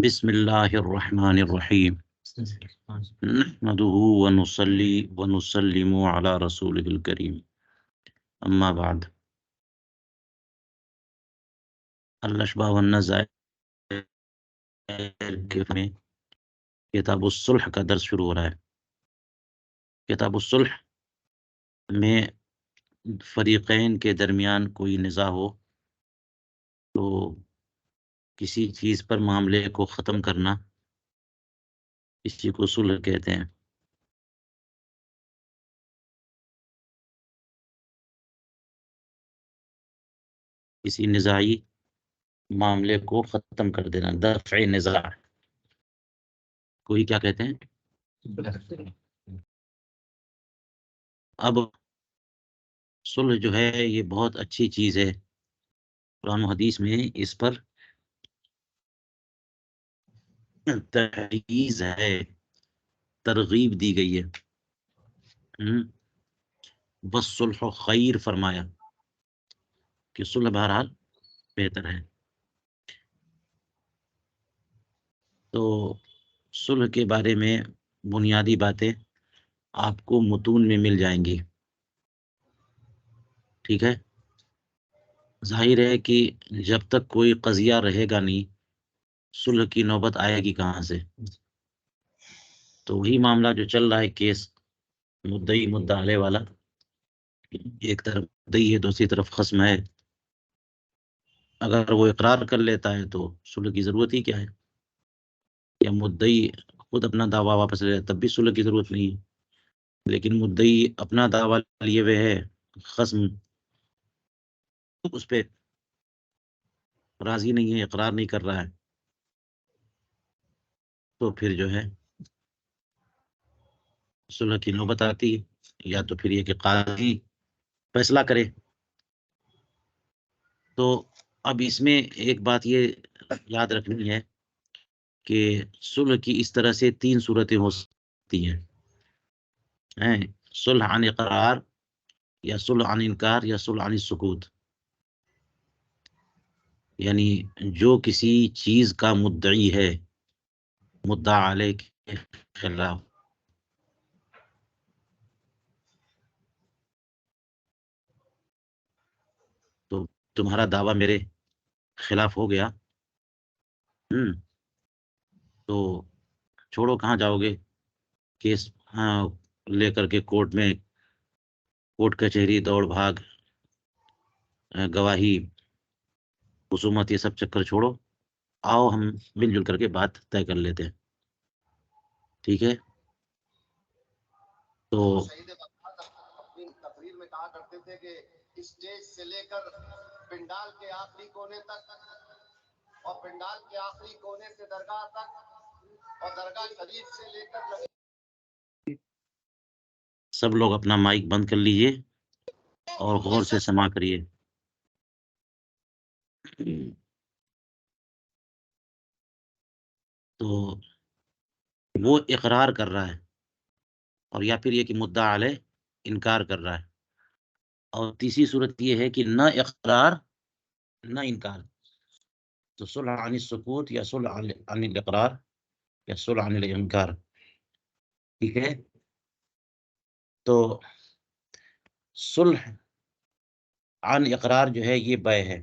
بسم اللہ الرحمن الرحیم نحمده ونصلی ونسلم علی رسولہ الکریم اما بعد الاشباح والنظائر کے میں کتاب الصلح کا درس شروع ہو رہا ہے۔ کتاب الصلح میں فریقین کے درمیان کوئی نزاع ہو تو کسی چیز پر معاملے کو ختم کرنا، اسی کو صلح کہتے ہیں۔ کسی نزاعی معاملے کو ختم کر دینا، دفع نزاع کوئی کیا کہتے ہیں۔ اب صلح جو ہے یہ بہت اچھی چیز ہے، قرآن و حدیث میں اس پر تحریض ہے، ترغیب دی گئی ہے۔ والصلح خیر فرمایا کہ صلح بہرحال بہتر ہے۔ تو صلح کے بارے میں بنیادی باتیں آپ کو متون میں مل جائیں گی، ٹھیک ہے۔ ظاہر ہے کہ جب تک کوئی قضیہ رہے گا نہیں، صلح کی نوبت آئے گی کہاں سے؟ تو وہی معاملہ جو چل رہا ہے، کیس مدعی مدعا علیہ والا، ایک طرف مدعی ہے دوسری طرف خصم ہے، اگر وہ اقرار کر لیتا ہے تو صلح کی ضرورت ہی کیا ہے؟ یا مدعی خود اپنا دعویٰ واپس لے تب بھی صلح کی ضرورت نہیں ہے، لیکن مدعی اپنا دعویٰ لیے ہوئے ہے، خصم اس پہ راضی نہیں ہے، اقرار نہیں کر رہا ہے، تو پھر جو ہے صلح کی نوبت آتی ہے، یا تو پھر یہ کہ قاضی فیصلہ کرے۔ تو اب اس میں ایک بات یہ یاد رکھنی ہے کہ صلح کی اس طرح سے 3 صورتیں ہو سکتی ہیں، صلح عن اقرار، یا صلح عن انکار، یا صلح عن السکوت۔ یعنی جو کسی چیز کا مدعی ہے، مدعا علیہ کے خلاف، تو تمہارا دعویٰ میرے خلاف ہو گیا، تو چھوڑو کہاں جاؤ گے، کیس لے کر کے کورٹ میں، کورٹ کچہری دوڑ بھاگ، گواہی، خصومت، یہ سب چکر چھوڑو، آؤ ہم مل جل کر کے بات طے کر لیتے ہیں، ٹھیک ہے۔ تو اپنی تقریر میں کہا کرتے تھے کہ اسٹیج سے لے کر پنڈال کے آخری کونے تک، اور پنڈال کے آخری کونے سے درگاہ تک، اور درگاہ شریف سے لے کر سب لوگ اپنا مائک بند کر لیجئے اور غور سے سماع کریے۔ تو وہ اقرار کر رہا ہے، اور یا پھر یہ کہ مدعا علیہ انکار کر رہا ہے، اور تیسری صورت یہ ہے کہ نہ اقرار نہ انکار، تو صلح عن السکوت، یا صلح عن الاقرار، یا صلح عن الانکار، ٹھیک ہے۔ تو صلح عن اقرار جو ہے یہ بے ہے،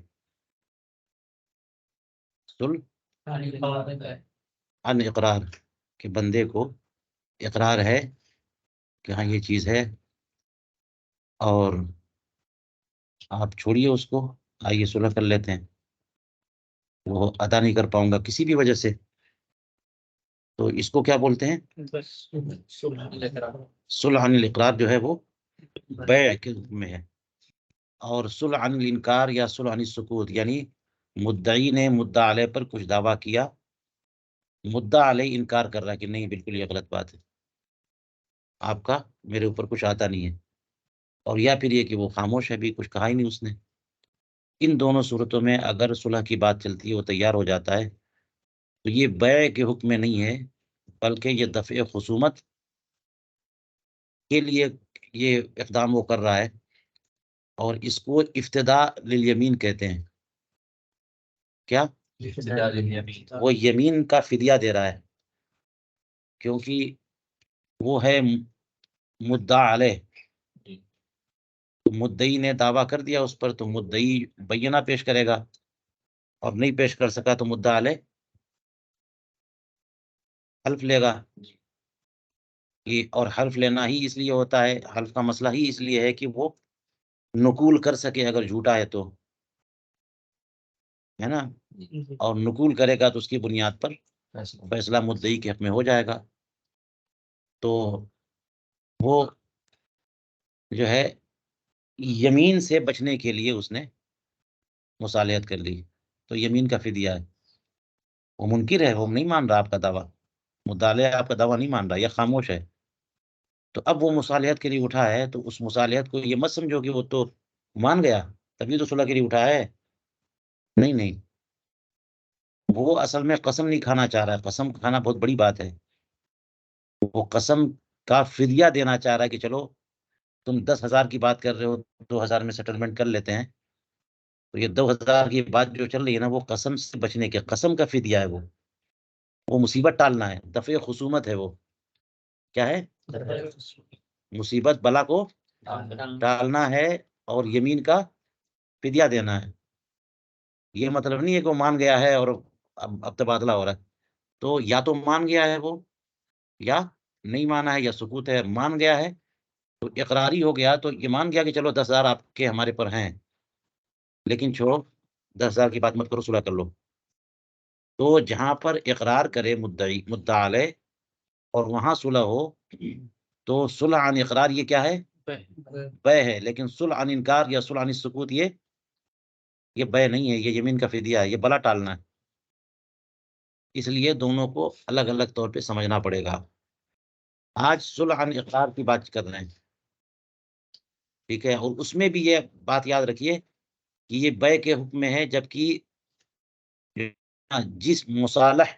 صلح عن اقرار کہ بندے کو اقرار ہے کہ ہاں یہ چیز ہے، اور آپ چھوڑیے اس کو، آئیے صلح کر لیتے ہیں، وہ ادا نہیں کر پاؤں گا کسی بھی وجہ سے، تو اس کو کیا بولتے ہیں؟ صلح عن الاقرار جو ہے وہ بیع کے حکم میں ہے، اور صلح عن الانکار یا صلح عن السکوت، یعنی مدعی نے مدعا علیہ پر کچھ دعویٰ کیا، مدعا علیہ انکار کر رہا ہے کہ نہیں بالکل یہ غلط بات ہے، آپ کا میرے اوپر کچھ آتا نہیں ہے، اور یا پھر یہ کہ وہ خاموش ہے، بھی کچھ کہا ہی نہیں اس نے۔ ان دونوں صورتوں میں اگر صلح کی بات چلتی ہے، وہ تیار ہو جاتا ہے، تو یہ بیع کے حکم میں نہیں ہے، بلکہ یہ دفع خصومت کے لیے یہ اقدام وہ کر رہا ہے، اور اس کو افتداء للیمین کہتے ہیں۔ کیا؟ وہ یمین کا فدیہ دے رہا ہے، کیونکہ وہ ہے مدعا علیہ، تو مدعی نے دعویٰ کر دیا اس پر، تو مدعی بینہ پیش کرے گا، اور نہیں پیش کر سکا تو مدعا علیہ حلف لے گا. اور حلف لینا ہی اس لیے ہوتا ہے، حلف کا مسئلہ ہی اس لیے ہے کہ وہ نقول کر سکے اگر جھوٹا ہے تو، ہے نا، اور نقول کرے گا تو اس کی بنیاد پر فیصلہ مدعی کے حق میں ہو جائے گا. تو وہ جو ہے یمین سے بچنے کے لیے اس نے مصالحت کر لی، تو یمین کا فدیہ ہے. وہ منکر ہے، وہ نہیں مان رہا آپ کا دعویٰ، مدعا آپ کا دعویٰ نہیں مان رہا یا خاموش ہے. تو اب وہ مصالحت کے لیے اٹھا ہے، تو اس مصالحت کو یہ مت سمجھو کہ وہ تو مان گیا تبھی تو صلح کے لیے اٹھا ہے. نہیں نہیں، وہ اصل میں قسم نہیں کھانا چاہ رہا ہے. قسم کھانا بہت بڑی بات ہے. وہ قسم کا فدیہ دینا چاہ رہا ہے کہ چلو تم 10,000 کی بات کر رہے ہو، 2,000 میں سیٹلمنٹ کر لیتے ہیں. تو یہ 2,000 کی بات جو چل رہی ہے نا، وہ قسم سے بچنے کے، قسم کا فدیہ ہے. وہ مصیبت ٹالنا ہے، دفع خصومت ہے. وہ کیا ہے؟ مصیبت بلا کو ٹالنا ہے، اور یمین کا فدیہ دینا ہے. یہ مطلب نہیں ہے کہ وہ مان گیا ہے اور اب تبادلہ ہو رہا ہے. تو یا تو مان گیا ہے وہ، یا نہیں مانا ہے، یا سکوت ہے. مان گیا ہے تو اقراری ہو گیا، تو یہ مان گیا کہ چلو 10,000 آپ کے ہمارے پر ہیں، لیکن چھوڑو 10,000 کی بات مت کرو، صلح کر لو. تو جہاں پر اقرار کرے مدعا علیہ اور وہاں صلح ہو، تو صلح عن اقرار یہ کیا ہے؟ بے ہے. لیکن صلح عن انکار یا صلح عن سکوت یہ بے نہیں ہے، یہ یمین کا فدیہ ہے، یہ بلا ٹالنا ہے. اس لیے دونوں کو الگ الگ طور پہ سمجھنا پڑے گا. آج صلح عن اقرار کی بات کر رہے ہیں، ٹھیک ہے، اور اس میں بھی یہ بات یاد رکھیے کہ یہ بے کے حکم میں ہے، جبکہ جس مصالح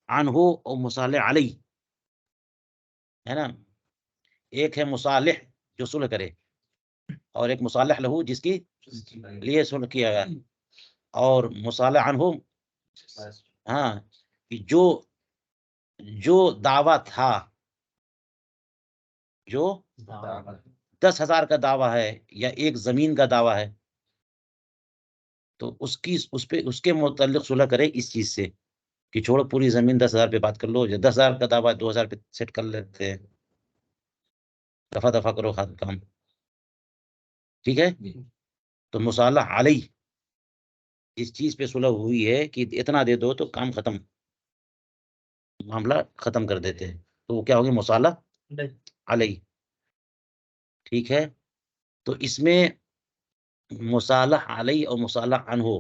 عنہ اور مصالح علیہ ہے نا، ایک ہے مصالح جو صلح کرے، اور ایک مصالح لہو جس کی لیے صلح کیا گیا. اور مصالح عنہ، ہاں، کہ جو دعویٰ تھا، جو 10,000 کا دعویٰ ہے یا ایک زمین کا دعویٰ ہے، تو اس کے متعلق صلح کرے اس چیز سے کہ چھوڑو پوری زمین 10,000 پہ بات کر لو، یا 10,000 کا دعویٰ 2,000 پہ سیٹ کر لیتے ہیں، دفعہ دفعہ کرو کام. ٹھیک ہے. تو مصالح علیہ اس چیز پہ صلح ہوئی ہے کہ اتنا دے دو تو کام ختم، معاملہ ختم کر دیتے ہیں. تو وہ کیا ہوگی؟ مصالح علیہ. ٹھیک ہے. تو اس میں مصالح علیہ اور مصالح عنہ،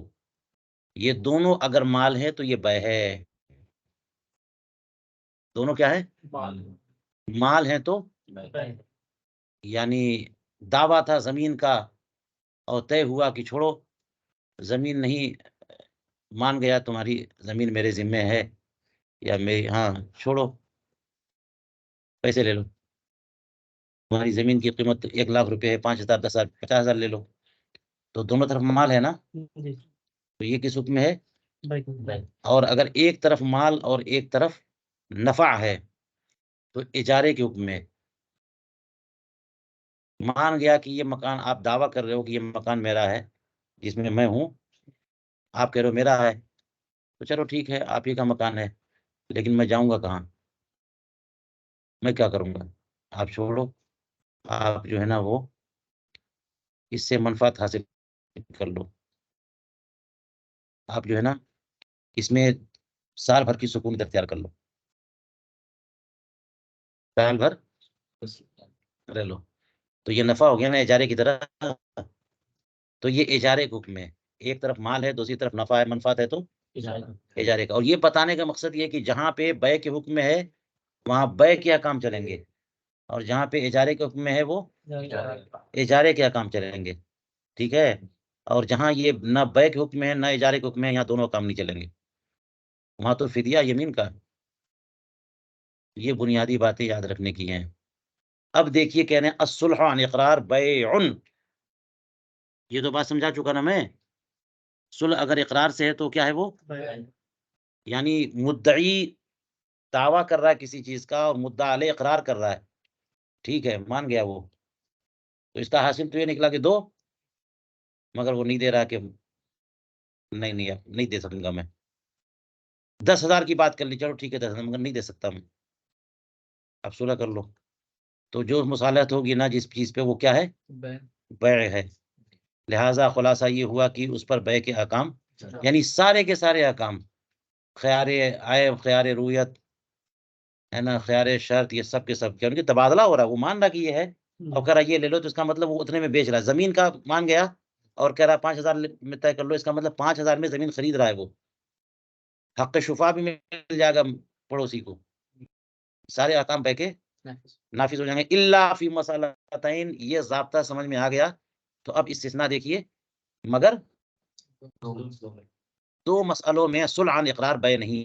یہ دونوں اگر مال ہیں تو یہ بے ہے. دونوں کیا ہے؟ مال ہیں تو یعنی دعویٰ تھا زمین کا اور طے ہوا کہ چھوڑو زمین نہیں، مان گیا تمہاری زمین میرے ذمے ہے، یا میری، ہاں چھوڑو پیسے لے لو، تمہاری زمین کی قیمت 1,00,000 روپے ہے، 5,000 10,000 50,000 لے لو. تو دونوں طرف مال ہے نا، تو یہ کس حکم میں ہے؟ اور اگر ایک طرف مال اور ایک طرف نفع ہے تو اجارے کے حکم میں. مان گیا کہ یہ مکان، آپ دعویٰ کر رہے ہو کہ یہ مکان میرا ہے جس میں ہوں، آپ کہہ رہے ہو میرا ہے، تو چلو ٹھیک ہے آپ ہی کا مکان ہے، لیکن میں جاؤں گا کہاں؟ میں کیا کروں گا؟ آپ چھوڑو، آپ جو ہے نا وہ اس سے منفعت حاصل کر لو. آپ جو ہے نا اس میں سال بھر کی سکون اختیار کر لو، سال بھر رہ لو. تو یہ نفع ہو گیا نا اجارے کی طرح. تو یہ اجارے کے حکم میں، ایک طرف مال ہے، دوسری طرف نفع ہے، منفعت ہے، تو اجارے کا. اور یہ بتانے کا مقصد یہ کہ جہاں پہ بے کے حکم میں ہے وہاں بے کے احکام چلیں گے، اور جہاں پہ اجارے کے حکم میں ہے وہ اجارے کے احکام چلیں گے. ٹھیک ہے. اور جہاں یہ نہ بے کے حکم میں ہے نہ اجارے کے حکم میں ہے، یہاں دونوں کام نہیں چلیں گے، وہاں تو فدیہ یمین کا. یہ بنیادی باتیں یاد رکھنے کی ہیں. اب دیکھیے کہنے ہیں الصلح عن اقرار بیع، یہ تو بات سمجھا چکا نا میں. صلح اگر اقرار سے ہے تو کیا ہے وہ؟ یعنی مدعی دعویٰ کر رہا ہے کسی چیز کا اور مدعا علیہ اقرار کر رہا ہے، ٹھیک ہے، مان گیا وہ، تو اس کا حاصل تو یہ نکلا کہ دو، مگر وہ نہیں دے رہا کہ نہیں اب نہیں دے سکوں گا میں، 10,000 کی بات کر لی، چلو ٹھیک ہے 10,000 مگر نہیں دے سکتا میں، اب صلح کر لو، تو جو مصالحت ہوگی نا جس چیز پہ وہ کیا ہے؟ بیع ہے، لہذا خلاصہ یہ ہوا کہ اس پر بیع کے احکام یعنی سارے کے سارے احکام، خیار عیب، خیار رویت ہے نا، خیار شرط، یہ سب کے سب کیا ان کے تبادلہ ہو رہا ہے، وہ مان رہا کہ یہ ہے اور کہہ رہا یہ لے لو، تو اس کا مطلب وہ اتنے میں بیچ رہا ہے، زمین کا مان گیا اور کہہ رہا 5,000 میں طے کر لو، اس کا مطلب 5,000 میں زمین خرید رہا ہے، وہ حق شفا بھی مل جائے گا پڑوسی کو، سارے احکام بیع کے نافذ ہو جائیں گے، الا فی مسئلتین، یہ ضابطہ سمجھ میں آ گیا، تو اب استثناء دیکھیے، مگر دو مسئلوں میں صلح عن اقرار بیع نہیں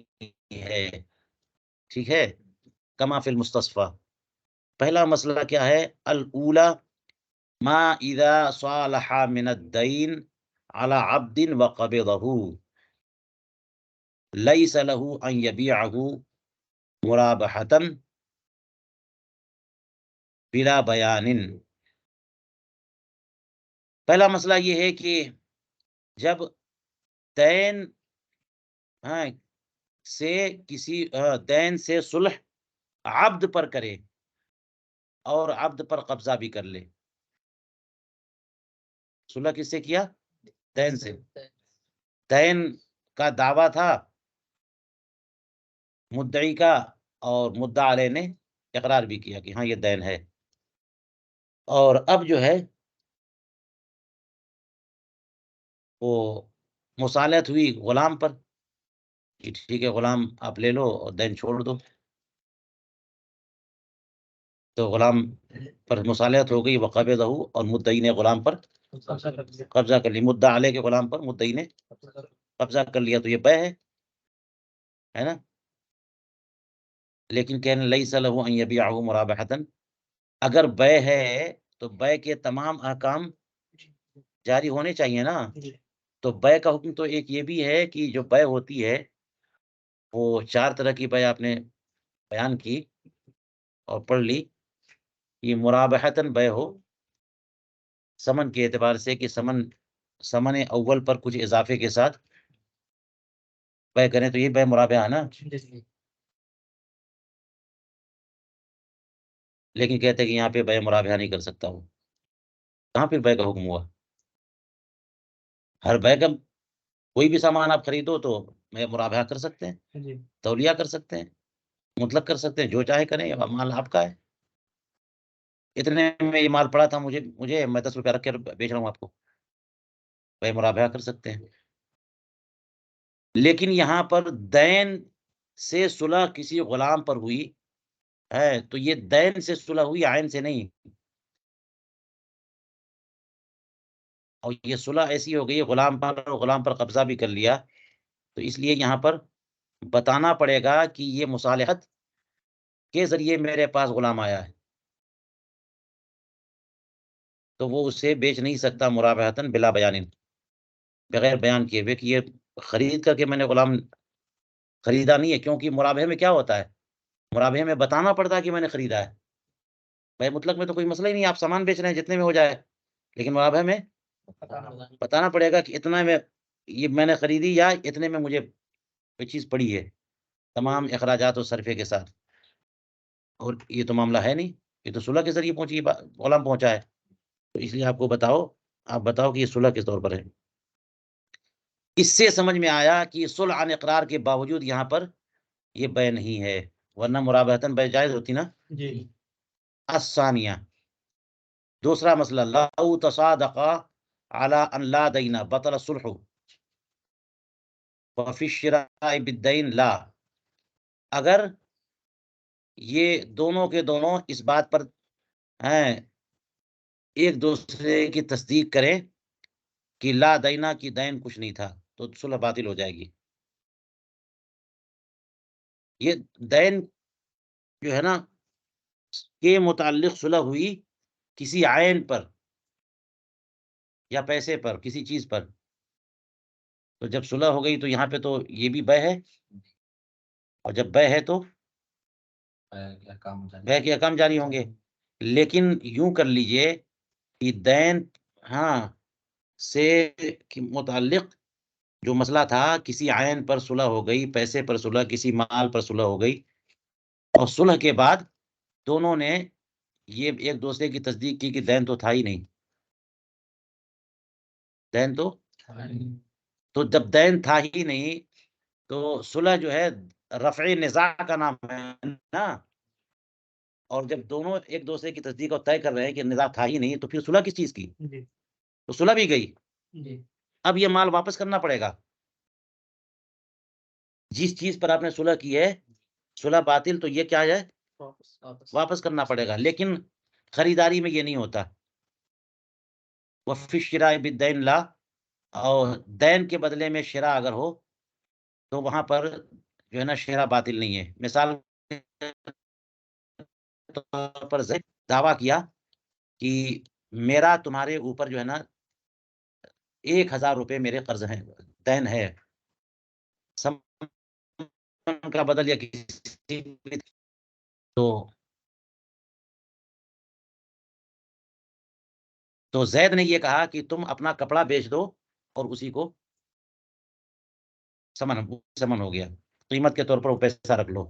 ہے، ٹھیک ہے، کما فی المستصفی، پہلا مسئلہ کیا ہے؟ الاولی ما اذا صالح من الدین على عبد وقبضه لیس له ان یبیعه مرابحة بلا بیان، پہلا مسئلہ یہ ہے کہ جب دین سے کسی دین سے صلح عبد پر کرے اور عبد پر قبضہ بھی کر لے، صلح کس سے کیا؟ دین سے، دین کا دعویٰ تھا مدعی کا اور مدعا علیہ نے اقرار بھی کیا کہ ہاں یہ دین ہے، اور اب جو ہے وہ مصالحت ہوئی غلام پر کہ ٹھیک ہے غلام آپ لے لو اور دین چھوڑ دو، تو غلام پر مصالحت ہو گئی، وقبضہ، اور مدعی نے غلام پر قبضہ کر لیا، مدعا علیہ کے غلام پر مدعی نے قبضہ کر لیا، تو یہ بیع ہے نا، لیکن کہنے لیس لہ ان یبیعہ مرابحۃ، اگر بیع ہے تو بیع کے تمام احکام جاری ہونے چاہیے نا، تو بیع کا حکم تو ایک یہ بھی ہے کہ جو بیع ہوتی ہے وہ 4 طرح کی بیع آپ نے بیان کی اور پڑھ لی، یہ مرابحتاً بیع ہو ثمن کے اعتبار سے کہ ثمن اول پر کچھ اضافے کے ساتھ بیع کریں، تو یہ بیع مرابحہ ہے نا، لیکن کہتے ہیں کہ یہاں پہ بیع مرابحہ نہیں کر سکتا ہوں، کہاں پھر بیع کا حکم ہوا؟ ہر بیع کا کوئی بھی سامان آپ خریدو تو میں مرابحہ کر سکتے ہیں، تولیہ کر سکتے ہیں، مطلق کر سکتے ہیں، جو چاہے کریں، مال آپ کا ہے، اتنے میں یہ مال پڑا تھا مجھے میں 10 روپیہ رکھ کے بیچ رہا ہوں آپ کو، بیع مرابحہ کر سکتے ہیں، لیکن یہاں پر دین سے صلح کسی غلام پر ہوئی ہے تو یہ دین سے صلح ہوئی، عین سے نہیں، اور یہ صلح ایسی ہو گئی غلام پر قبضہ بھی کر لیا، تو اس لیے یہاں پر بتانا پڑے گا کہ یہ مصالحت کے ذریعے میرے پاس غلام آیا ہے، تو وہ اسے بیچ نہیں سکتا مرابحتاً بلا بیان، بغیر بیان کیے ہوئے کہ یہ خرید کر کے میں نے غلام خریدا نہیں ہے، کیونکہ مرابحہ میں کیا ہوتا ہے؟ مرابحہ میں بتانا پڑتا ہے کہ میں نے خریدا ہے، بھائی مطلق میں تو کوئی مسئلہ ہی نہیں، آپ سامان بیچ رہے ہیں جتنے میں ہو جائے، لیکن مرابحہ میں بتانا پڑے گا کہ اتنا میں یہ میں نے خریدی یا اتنے میں مجھے کوئی چیز پڑی ہے، تمام اخراجات و صرفے کے ساتھ، اور یہ تو معاملہ ہے نہیں، یہ تو صلح کے ذریعے پہنچی غلام پہنچا ہے، تو اس لیے آپ بتاؤ کہ یہ صلح کس طور پر ہے، اس سے سمجھ میں آیا کہ صلح عن اقرار کے باوجود یہاں پر یہ بیع نہیں ہے، ورنہ مرابحتاً بیع جائز ہوتی نا۔ الثانیہ، دوسرا مسئلہ، لو تصادقا على ان لا دین بطل الصلح وفی الشراء بالدین لا، اگر یہ دونوں کے دونوں اس بات پر ہیں ایک دوسرے کی تصدیق کریں کہ لا دینا کی دین کچھ نہیں تھا، تو صلح باطل ہو جائے گی، یہ دین جو ہے نا کے متعلق صلح ہوئی کسی عین پر یا پیسے پر، کسی چیز پر، تو جب صلح ہو گئی تو یہاں پہ تو یہ بھی بے ہے، اور جب بے ہے تو بے کے احکام جاری ہوں گے. لیکن یوں کر لیجئے کہ دین سے متعلق جو مسئلہ تھا، کسی عین پر صلح ہو گئی، پیسے پر صلح، کسی مال پر صلح ہو گئی، اور صلح کے بعد دونوں نے یہ ایک دوسرے کی تصدیق کی کہ دین تو تھا ہی نہیں، دین تو جب دین تھا ہی نہیں تو صلح جو ہے رفع نزاع کا نام ہے نا. اور جب دونوں ایک دوسرے کی تصدیق اور طے کر رہے ہیں کہ نزاع تھا ہی نہیں، تو پھر صلح کس چیز کی؟ تو صلح بھی گئی. اب یہ مال واپس کرنا پڑے گا. جس چیز پر آپ نے صلح کی ہے، صلح باطل، تو یہ کیا ہے؟ واپس کرنا پڑے گا. لیکن خریداری میں یہ نہیں ہوتا. وفی الشراء بالدین لا، اور دین کے بدلے میں شراء اگر ہو تو وہاں پر جو ہے نا شراء باطل نہیں ہے. مثال طور پر دعویٰ کیا کہ میرا تمہارے اوپر جو ہے نا 1000 روپے میرے قرض ہیں، دین ہے، سمن کا بدل یا کسی بھی، تو زید نے یہ کہا کہ تم اپنا کپڑا بیچ دو اور اسی کو سمن ہو گیا، قیمت کے طور پر وہ پیسہ رکھ لو.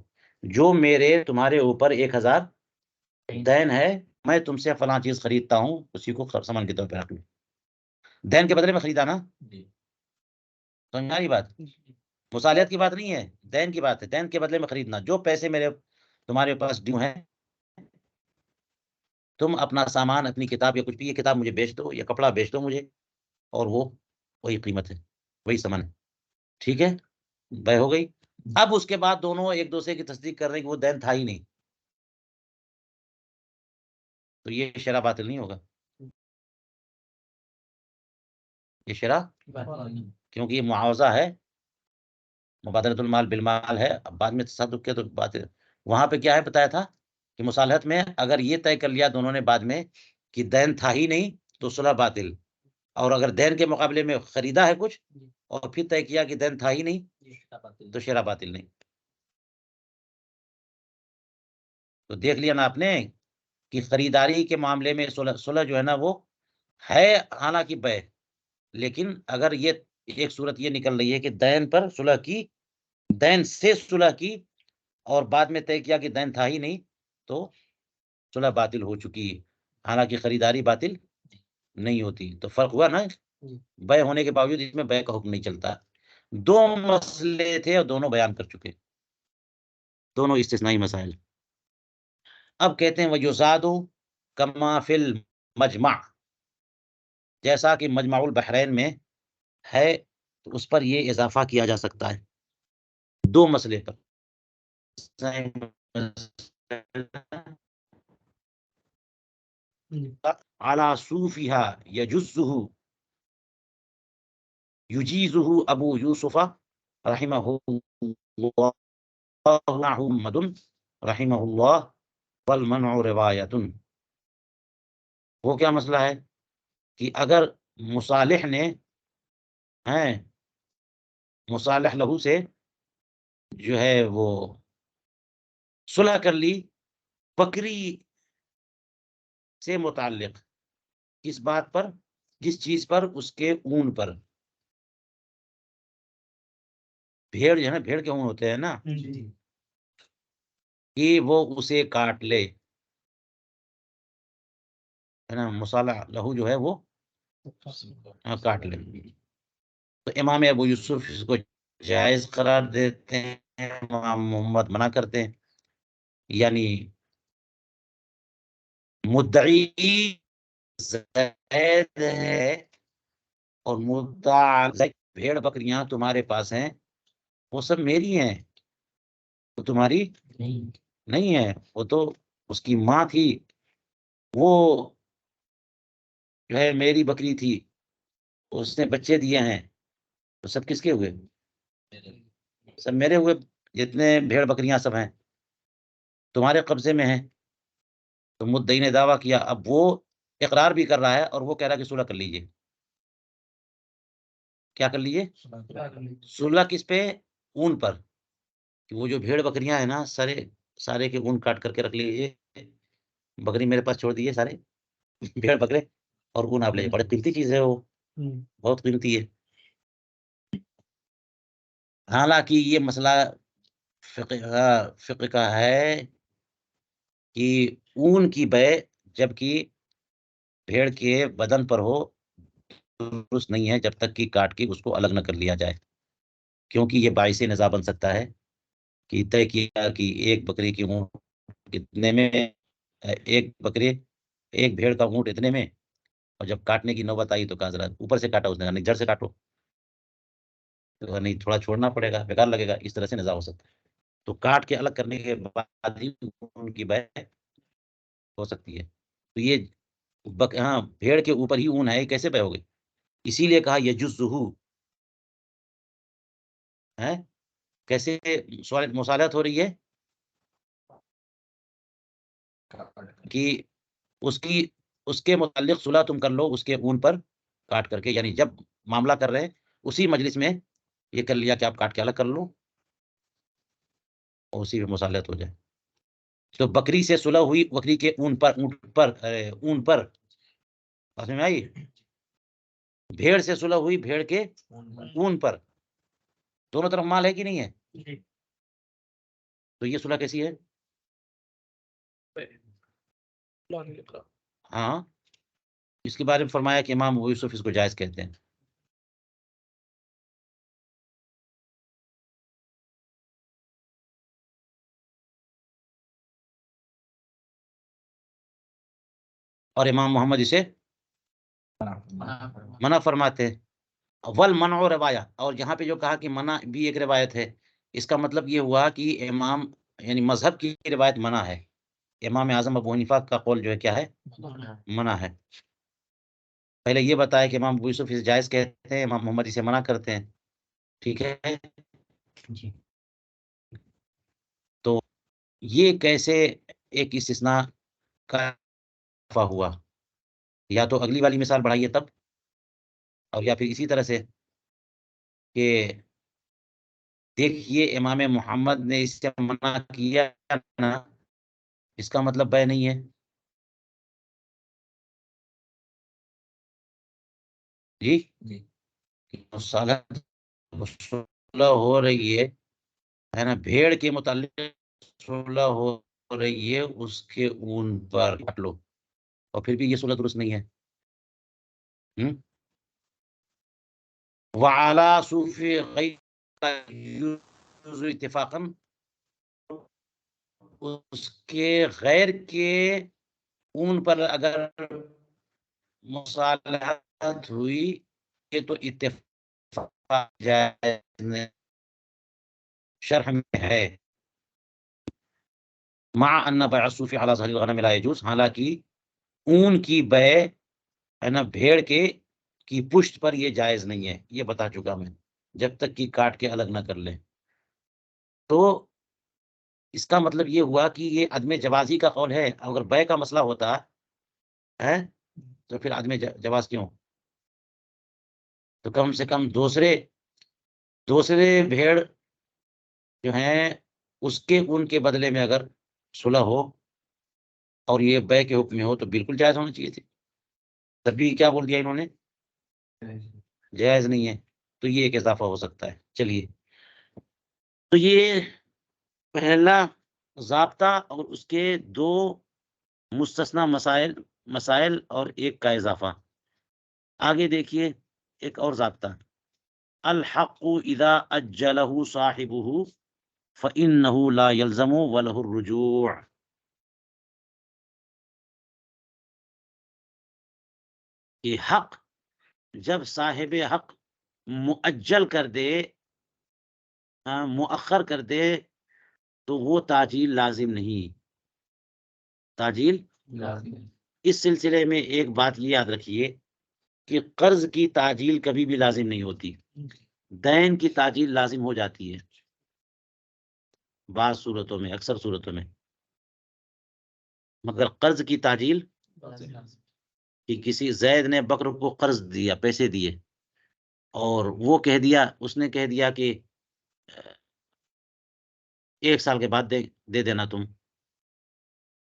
جو میرے تمہارے اوپر 1000 دین ہے، میں تم سے فلاں چیز خریدتا ہوں، اسی کو سمن کے طور پہ رکھ لو. دین کے بدلے میں خریدا نا. سمجھا بات؟ مصالحت کی بات نہیں ہے، دین کی بات ہے. دین کے بدلے میں خریدنا. جو پیسے میرے تمہارے پاس ڈیو ہیں، تم اپنا سامان، اپنی کتاب یا کچھ بھی، یہ کتاب مجھے بیچ دو یا کپڑا بیچ دو مجھے، اور وہ وہی قیمت ہے، وہی سامان ہے. ٹھیک ہے، بے ہو گئی. اب اس کے بعد دونوں ایک دوسرے کی تصدیق کر رہے ہیں کہ وہ دین تھا ہی نہیں، تو یہ شرع باطل نہیں ہوگا. یہ شرع، کیونکہ یہ معاوضہ ہے، مبادلۃ المال بالمال ہے. اب بعد میں تصدق کیا تو بات ہے. وہاں پہ کیا ہے بتایا تھا کہ مصالحت میں اگر یہ طے کر لیا دونوں نے بعد میں کہ دین تھا ہی نہیں تو صلح باطل، اور اگر دین کے مقابلے میں خریدا ہے کچھ اور پھر طے کیا کہ دین تھا ہی نہیں تو شرع باطل نہیں. تو دیکھ لیا نا آپ نے کہ خریداری کے معاملے میں صلح جو ہے نا وہ ہے حالانکہ بے، لیکن اگر یہ ایک صورت یہ نکل رہی ہے کہ دین پر صلح کی، دین سے صلح کی اور بعد میں طے کیا کہ دین تھا ہی نہیں، تو صلح باطل ہو چکی، حالانکہ خریداری باطل نہیں ہوتی. تو فرق ہوا نا، بے ہونے کے باوجود اس میں بے کا حکم نہیں چلتا. دو مسئلے تھے اور دونوں بیان کر چکے، دونوں استثنائی مسائل. اب کہتے ہیں وَيُزَادُ كَمَا فِي الْمَجْمَعِ، جیسا کہ مجمع البحرین میں ہے تو اس پر یہ اضافہ کیا جا سکتا ہے دو مسئلے پر. عَلَى صُوفِهَا يَجُزُّهُ يُجِيزُهُ ابو یوسف رحمہ اللہ محمد رحمہ اللہ والمنع روایت. وہ کیا مسئلہ ہے کہ اگر مصالح نے مصالح لہو سے جو ہے وہ صلح کر لی بکری سے متعلق، کس بات پر؟ جس چیز پر؟ اس کے اون پر. بھیڑ جو ہے نا، بھیڑ کے اون ہوتے ہیں نا، کہ وہ اسے کاٹ لے، ہے نا، مصالح لہو جو ہے وہ کاٹ لے. تو امام ابو یوسف اس کو جائز قرار دیتے ہیں، امام محمد منع کرتے ہیں. یعنی مدعی زید ہے اور مدعی بھیڑ بکریاں تمہارے پاس ہیں، وہ سب میری ہیں، وہ تمہاری نہیں ہے. وہ تو اس کی ماں تھی، وہ جو ہے میری بکری تھی، اس نے بچے دیے ہیں، تو سب کس کے ہوئے؟ سب میرے ہوئے. جتنے بھیڑ بکریاں سب ہیں تمہارے قبضے میں ہیں. تو مدعی نے دعویٰ کیا، اب وہ اقرار بھی کر رہا ہے اور وہ کہہ رہا ہے کہ صلح کر لیجیے. کیا کر لیجیے؟ صلح کس پہ؟ اون پر. کہ وہ جو بھیڑ بکریاں ہیں نا سارے کے اون کاٹ کر کے رکھ لیجیے. بکری میرے پاس چھوڑ دیجیے سارے بھیڑ بکرے اور اون آپ لے. بڑی قیمتی چیز ہے وہ, بہت قیمتی ہے. حالانکہ یہ مسئلہ فقہ کا ہے کہ اون کی بے جبکہ بھیڑ کے بدن پر ہو درست نہیں ہے جب تک کہ کاٹ کے اس کو الگ نہ کر لیا جائے, کیونکہ یہ باعث نزاع بن سکتا ہے کہ طے کیا کہ ایک بکری کی اونٹ کتنے میں, ایک بھیڑ کا اونٹ اتنے میں, اور جب کاٹنے کی نوبت آئی تو کہا ذرا اوپر سے کاٹا, اس نے جڑ سے کاٹو, نہیں تھوڑا چھوڑنا پڑے گا, بیکار لگے گا. اس طرح سے نزاع ہو سکتا ہے. تو کاٹ کے الگ کرنے کے بعد ہی ان کی بے ہو سکتی ہے. تو یہ ہاں بھیڑ کے اوپر ہی اون ہے, کیسے بے ہوگی؟ اسی لیے کہا یجزہ ہے. کیسے مصالحت ہو رہی ہے؟ کہ اس کے متعلق صلح تم کر لو اس کے اون پر کاٹ کر کے, یعنی جب معاملہ کر رہے ہیں اسی مجلس میں یہ کر لیا کہ آپ کاٹ کے الگ کر لو اور اسی میں مصالحت ہو جائے. تو بکری سے صلح ہوئی بکری کے اون پر سمجھ میں آئی؟ بھیڑ سے صلح ہوئی بھیڑ کے اون پر, دونوں طرف مال ہے کہ نہیں ہے؟ تو یہ صلح کیسی ہے؟ ہاں, اس کے بارے میں فرمایا کہ امام ابو یوسف اس کو جائز کہتے ہیں. اور امام محمد اسے منع فرماتے ہیں. والمنع روایہ, اور یہاں پہ جو کہا کہ منع بھی ایک روایت ہے, اس کا مطلب یہ ہوا کہ امام یعنی مذہب کی روایت منع ہے. امام اعظم ابو حنیفہ کا قول جو ہے کیا ہے؟ منع ہے. پہلے یہ بتایا کہ امام ابو یوسف اسے جائز کہتے ہیں, امام محمد اسے منع کرتے ہیں. ٹھیک ہے جی. تو یہ کیسے ایک استثناء کا ہوا؟ یا تو اگلی والی مثال بڑھائیے تب, اور یا پھر اسی طرح سے کہ دیکھیے امام محمد نے اس سے منع کیا نا, اس کا مطلب بے نہیں ہے. جی صلح ہو رہی ہے نا, بھیڑ کے متعلق صلح ہو رہی ہے اس کے اون پر کاٹ لو, اور پھر بھی یہ صلح درست نہیں ہے. وعلی صوفی غیر اتفاقا, اس کے غیر کے اون پر اگر مصالحت ہوئی یہ تو اتفاق جائز شرح میں ہے. مع ان بیع الصوف علی ظہر الغنم لا يجوز, حالانکہ اون کی بے ہے نا بھیڑ کی پشت پر یہ جائز نہیں ہے, یہ بتا چکا میں, جب تک کہ کاٹ کے الگ نہ کر لیں. تو اس کا مطلب یہ ہوا کہ یہ عدم جوازی کا قول ہے. اگر بے کا مسئلہ ہوتا ہے تو پھر عدم جواز کیوں؟ تو کم سے کم دوسرے بھیڑ جو ہیں اس کے اون کے بدلے میں اگر صلح ہو اور یہ بے کے حکم میں ہو تو بالکل جائز ہونا چاہیے تھی. تبھی کیا بول دیا انہوں نے؟ جائز نہیں ہے. تو یہ ایک اضافہ ہو سکتا ہے. چلیے, تو یہ پہلا ضابطہ اور اس کے دو مستثنی مسائل اور ایک کا اضافہ. آگے دیکھیے ایک اور ضابطہ, الحق اذا اجلہ صاحبہ فإنہ لا يلزم وله الرجوع. کہ حق جب صاحب حق مؤجل کر دے, مؤخر کر دے, تو وہ تاجیل لازم نہیں. تاجیل اس سلسلے میں ایک بات یہ یاد رکھیے کہ قرض کی تاجیل کبھی بھی لازم نہیں ہوتی. دین کی تاجیل لازم ہو جاتی ہے بعض صورتوں میں, اکثر صورتوں میں, مگر قرض کی تاجیل کہ کسی زید نے بکر کو قرض دیا, پیسے دیے, اور وہ کہہ دیا، اس نے کہہ دیا کہ 1 سال کے بعد دے دینا تم.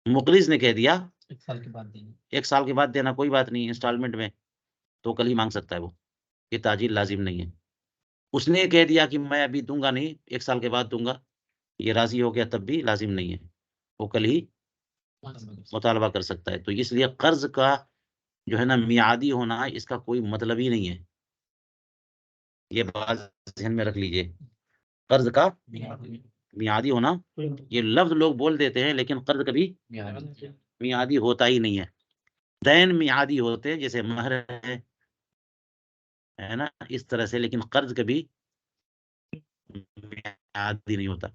مقرض نے کہہ دیا 1 سال کے بعد دیں 1 سال کے بعد دینا، کوئی بات نہیں انسٹالمنٹ میں، تو کل ہی مانگ سکتا ہے وہ، یہ تاجیل لازم نہیں ہے. اس نے کہہ دیا کہ میں ابھی دوں گا نہیں، 1 سال کے بعد دوں گا، یہ راضی ہو گیا تب بھی لازم نہیں ہے، وہ کل ہی مطالبہ کر سکتا ہے. تو اس لیے قرض کا جو ہے نا میعادی ہونا، اس کا کوئی مطلب ہی نہیں ہے. یہ بات ذہن میں رکھ لیجئے، قرض کا میعادی ہونا، یہ لفظ لوگ بول دیتے ہیں لیکن قرض کبھی میعادی ہوتا ہی نہیں ہے. دین میعادی ہوتے ہیں جیسے مہر ہے نا اس طرح سے، لیکن قرض کبھی میعادی نہیں ہوتا،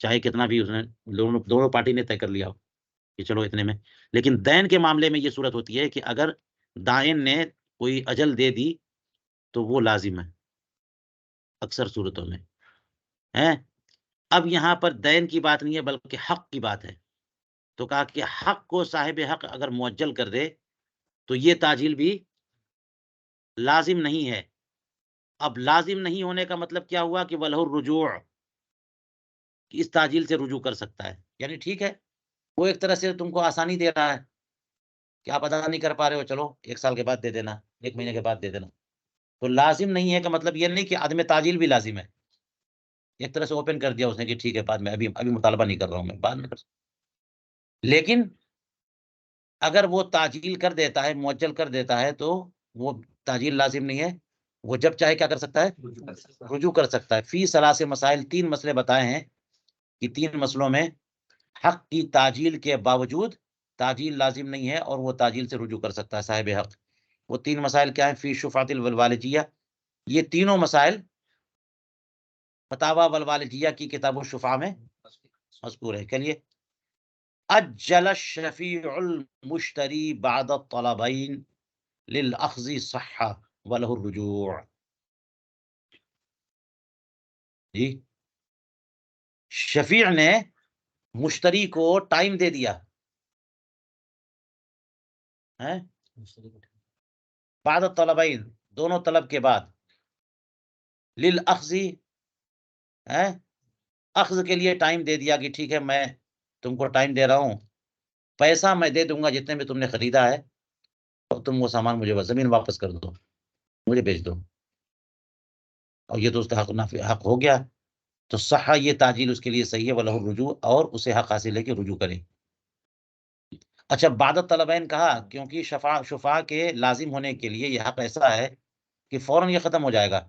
چاہے کتنا بھی اس نے دونوں پارٹی نے طے کر لیا ہو کہ چلو اتنے میں. لیکن دین کے معاملے میں یہ صورت ہوتی ہے کہ اگر دائن نے کوئی اجل دے دی تو وہ لازم ہے اکثر صورتوں میں ہے. اب یہاں پر دین کی بات نہیں ہے بلکہ حق کی بات ہے. تو کہا کہ حق کو صاحب حق اگر معجل کر دے تو یہ تاجیل بھی لازم نہیں ہے. اب لازم نہیں ہونے کا مطلب کیا ہوا کہ وَلَهُ الرُّجُوعُ، اس تاجیل سے رجوع کر سکتا ہے. یعنی ٹھیک ہے، وہ ایک طرح سے تم کو آسانی دے رہا ہے کہ آپ ادا نہیں کر پا رہے ہو، چلو 1 سال کے بعد دے دینا، 1 مہینے کے بعد دے دینا. تو لازم نہیں ہے کا مطلب یہ نہیں کہ عدم تاجیل بھی لازم ہے. ایک طرح سے اوپن کر دیا اس نے کہ ٹھیک ہے بعد میں ابھی مطالبہ نہیں کر رہا ہوں، میں بعد میں کر سکتا. لیکن اگر وہ تاجیل کر دیتا ہے، معجل کر دیتا ہے، تو وہ تاجیل لازم نہیں ہے، وہ جب چاہے کیا کر سکتا ہے، رجوع کر سکتا ہے. فی ثلاث مسائل، 3 مسئلے بتائے ہیں کہ 3 مسئلوں میں حق کی تاجیل کے باوجود تاجیل لازم نہیں ہے اور وہ تاجیل سے رجوع کر سکتا ہے صاحب حق. وہ 3 مسائل کیا ہیں؟ فی شفاعت الوالدیہ، یہ تینوں مسائل فتاوی والوالدیہ کی کتاب الشفاء میں مذکور ہے. چلیے، اجل الشفیع المشتری بعد الطلبین للاخذ صحہ وله الرجوع. جی، شفیع نے مشتری کو ٹائم دے دیا ہے بعد الطلبین، دونوں طلب کے بعد، للاخذ، اخذ کے لیے ٹائم دے دیا کہ ٹھیک ہے میں تم کو ٹائم دے رہا ہوں، پیسہ میں دے دوں گا جتنے میں تم نے خریدا ہے، اور تم وہ سامان مجھے زمین واپس کر دو، مجھے بیچ دو. اور یہ تو اس کا حق ہو گیا. تو صحہ، یہ تاجیل اس کے لیے صحیح ہے، وَلَهُ الرجوع، اور اسے حق حاصل ہے کہ رجوع کرے. اچھا، بعد الطلبین کہا کیونکہ شفاء کے لازم ہونے کے لیے یہ حق ایسا ہے کہ فوراً یہ ختم ہو جائے گا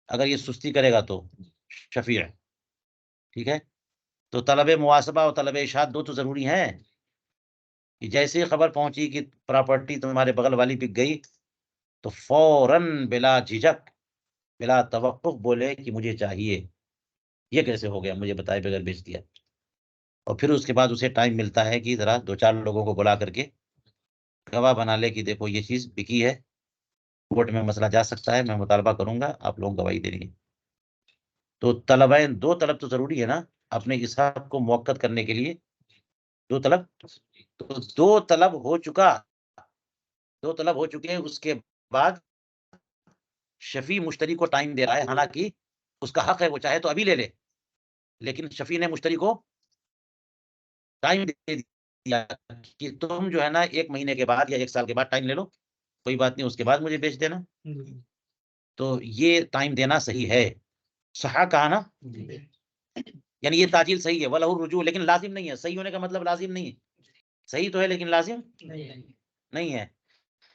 اگر یہ سستی کرے گا تو شفیع. ٹھیک ہے، تو طلب مواسبہ اور طلب اشاعت دو تو ضروری ہیں کہ جیسے ہی خبر پہنچی کہ پراپرٹی تمہارے بغل والی بک گئی تو فوراً بلا جھجک بلا توقف بولے کہ مجھے چاہیے. یہ کیسے ہو گیا، مجھے بتائے بغیر بیچ دیا. اور پھر اس کے بعد اسے ٹائم ملتا ہے کہ ذرا 2-4 لوگوں کو بلا کر کے گواہ بنا لے کہ دیکھو یہ چیز بکی ہے، کورٹ میں مسئلہ جا سکتا ہے، میں مطالبہ کروں گا، آپ لوگ گواہی دیں گے. تو طلبین، 2 طلب تو ضروری ہے نا اپنے اس حق کو موقت کرنے کے لیے. 2 طلب، تو 2 طلب ہو چکا، 2 طلب ہو چکے ہیں. اس کے بعد شفیع مشتری کو ٹائم دے رہا ہے، حالانکہ اس کا حق ہے وہ چاہے تو ابھی لے لے، لیکن شفیع نے مشتری کو ٹائم دے دیا کہ تم جو ہے نا 1 مہینے کے بعد یا 1 سال کے بعد ٹائم لے لو، کوئی بات نہیں، اس کے بعد مجھے بیچ دینا. تو یہ ٹائم دینا صحیح ہے. صحیح کہا نا، یعنی یہ تاجیل صحیح ہے. وَلَهُ الرجوع، لیکن لازم نہیں ہے. صحیح ہونے کا مطلب لازم نہیں ہے، صحیح تو ہے لیکن لازم نہیں ہے.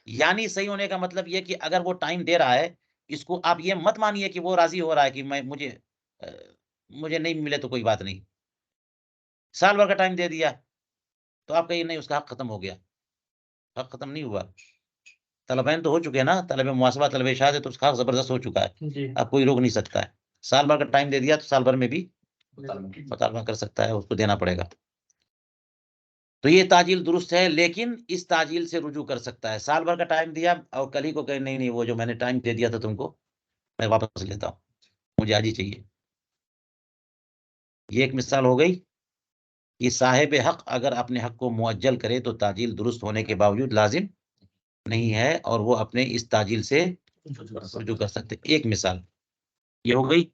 یعنی صحیح ہونے کا مطلب یہ کہ اگر وہ ٹائم دے رہا ہے، اس کو آپ یہ مت مانیے کہ وہ راضی ہو رہا ہے کہ مجھے نہیں ملے تو کوئی بات نہیں. سال بھر کا ٹائم دے دیا تو آپ کہیے نہیں، اس کا حق ختم ہو گیا. حق ختم نہیں ہوا. طلبین تو ہو چکے ہیں نا، طلب مواسبہ، طلب اشاعت ہے، تو اس کا حق زبردست ہو چکا ہے، اب کوئی روک نہیں سکتا ہے. سال بھر کا ٹائم دے دیا تو سال بھر میں بھی مطالبہ کر سکتا ہے، اس کو دینا پڑے گا. تو یہ تاجیل درست ہے، لیکن اس تاجیل سے رجوع کر سکتا ہے. سال بھر کا ٹائم دیا اور کل ہی کو کہے نہیں وہ جو میں نے ٹائم دے دیا تھا تم کو، میں واپس لیتا ہوں، مجھے آج ہی چاہیے. یہ ایک مثال ہو گئی کہ صاحب حق اگر اپنے حق کو معجل کرے تو تاجیل درست ہونے کے باوجود لازم نہیں ہے، اور وہ اپنے اس تاجیل سے رجوع کر سکتے. ایک مثال یہ ہو گئی.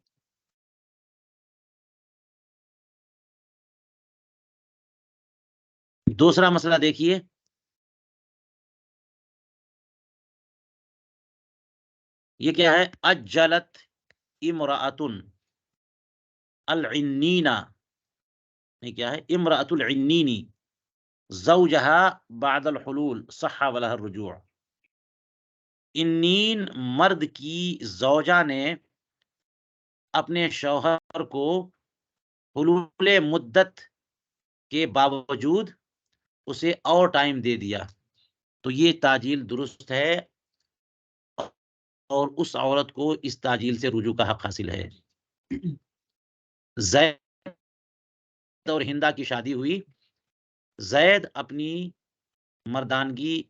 دوسرا مسئلہ دیکھیے. یہ کیا ہے؟ اجلت امرأۃ العنینہ، یہ کیا ہے؟ امرأۃ العنینی زوجها بعد الحلول صح ولها الرجوع. عنین مرد کی زوجہ نے اپنے شوہر کو حلول مدت کے باوجود اسے اور ٹائم دے دیا تو یہ تعجیل درست ہے اور اس عورت کو اس تعجیل سے رجوع کا حق حاصل ہے. زید اور ہندا کی شادی ہوئی. زید اپنی مردانگی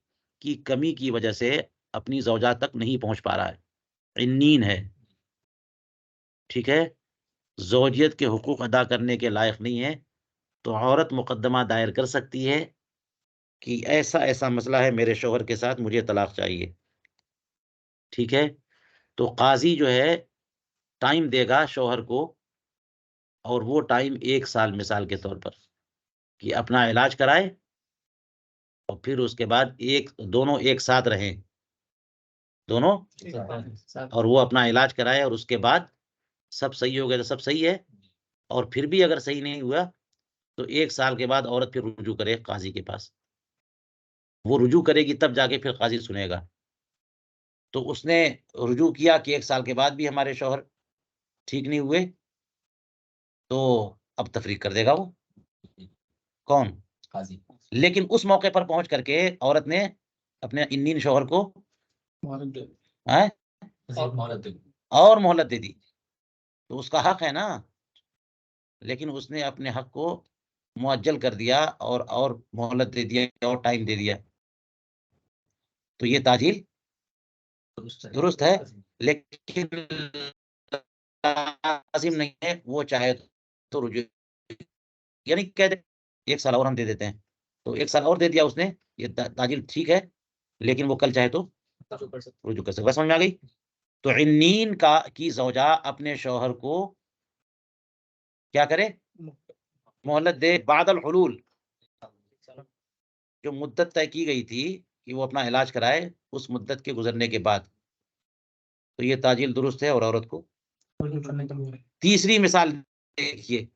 کی کمی کی وجہ سے اپنی زوجہ تک نہیں پہنچ پا رہا ہے، عنین ہے، ٹھیک ہے، زوجیت کے حقوق ادا کرنے کے لائق نہیں ہے، تو عورت مقدمہ دائر کر سکتی ہے کہ ایسا ایسا مسئلہ ہے میرے شوہر کے ساتھ، مجھے طلاق چاہیے. ٹھیک ہے، تو قاضی جو ہے ٹائم دے گا شوہر کو، اور وہ ٹائم 1 سال مثال کے طور پر، کہ اپنا علاج کرائے اور پھر اس کے بعد دونوں ایک ساتھ رہیں، دونوں، اور وہ اپنا علاج کرائے اور اس کے بعد سب صحیح ہو گیا تو سب صحیح ہے، اور پھر بھی اگر صحیح نہیں ہوا تو 1 سال کے بعد عورت پھر رجوع کرے قاضی کے پاس. وہ رجوع کرے گی تب جا کے پھر قاضی سنے گا. تو اس نے رجوع کیا کہ 1 سال کے بعد بھی ہمارے شوہر ٹھیک نہیں ہوئے، تو اب تفریق کر دے گا وہ کون؟ قاضی. لیکن اس موقع پر پہنچ کر کے عورت نے اپنے عنین شوہر کو اور مہلت دے دی تو اس کا حق ہے نا، لیکن اس نے اپنے حق کو معجل کر دیا اور مہلت دے دیا اور ٹائم دے دیا، تو یہ تعجیل درست ہے، لیکن لازم نہیں ہے. وہ چاہے تو رجوع، یعنی کہہ دے 1 سال اور ہم دے دیتے ہیں، تو 1 سال اور دے دیا اس نے، یہ تعجیل ٹھیک ہے، لیکن وہ کل چاہے تو رجوع کر سکتا. سمجھ میں آ گئی؟ تو عنین کی زوجہ اپنے شوہر کو کیا کرے؟ مہلت دے بعد الحلول، جو مدت طے کی گئی تھی کہ وہ اپنا علاج کرائے، اس مدت کے گزرنے کے بعد، تو یہ تعجیل درست ہے اور عورت کو. تیسری مثال دیکھیے.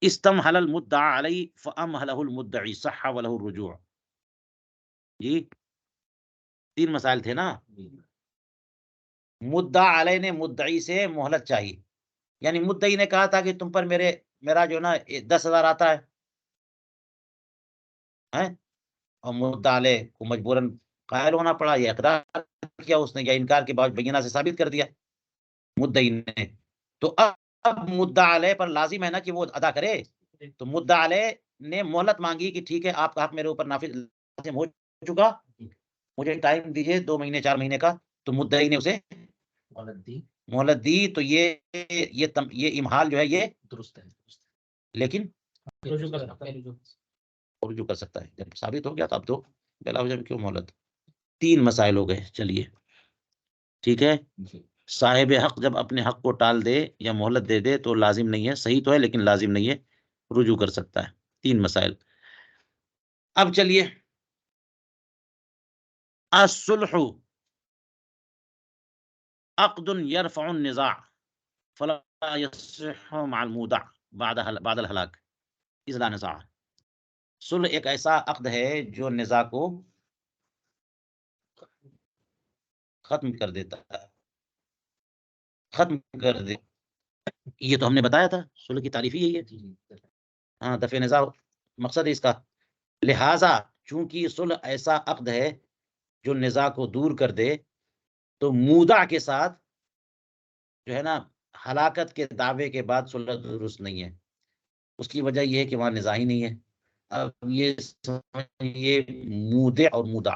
استمحل المدعى علی فامحلہ المدعی صح ولہ الرجوع. جی 3 مسائل تھے نا. مدعا علیہ نے مدعی سے مہلت چاہی، یعنی مدعی نے کہا تھا کہ تم پر میرا جو نا 10,000 آتا ہے، اور مدعا علیہ کو مجبوراً قائل ہونا پڑا، یا اقرار کیا اس نے، یا انکار کے بعد بینہ سے ثابت کر دیا مدعی نے. تو اب مدعا علیہ پر لازم ہے نا کہ وہ ادا کرے. تو مدعا علیہ نے مہلت مانگی کہ ٹھیک ہے آپ کا حق میرے اوپر نافذ لازم ہو چکا، مجھے ٹائم دیجیے 2 مہینے 4 مہینے کا. تو مدعی نے اسے مہلت دی، تو یہ امحال جو ہے یہ درست ہے، لیکن رجوع کر سکتا ہے جب ثابت ہو گیا. تو اب تو بلا وجہ کیوں مہلت. 3 مسائل ہو گئے. چلیے ٹھیک ہے. صاحب حق جب اپنے حق کو ٹال دے یا مہلت دے دے تو لازم نہیں ہے، صحیح تو ہے لیکن لازم نہیں ہے، رجوع کر سکتا ہے. 3 مسائل. اب چلیے. الصلح عقد يرفع النزاع فلا يصح مع المودع بعد الهلاك اذ لا نزاع. صلح ایک ایسا عقد ہے جو نزاع کو ختم کر دیتا ہے، ختم کر دے. یہ تو ہم نے بتایا تھا صلح کی تعریف ہی یہی ہے. ہاں دفع نزاع مقصد ہے اس کا. لہذا چونکہ صلح ایسا عقد ہے جو نزاع کو دور کر دے، تو مودع کے ساتھ جو ہے نا ہلاکت کے دعوے کے بعد صلح درست نہیں ہے. اس کی وجہ یہ ہے کہ وہاں نزاع ہی نہیں ہے. اب یہ مودع اور مودع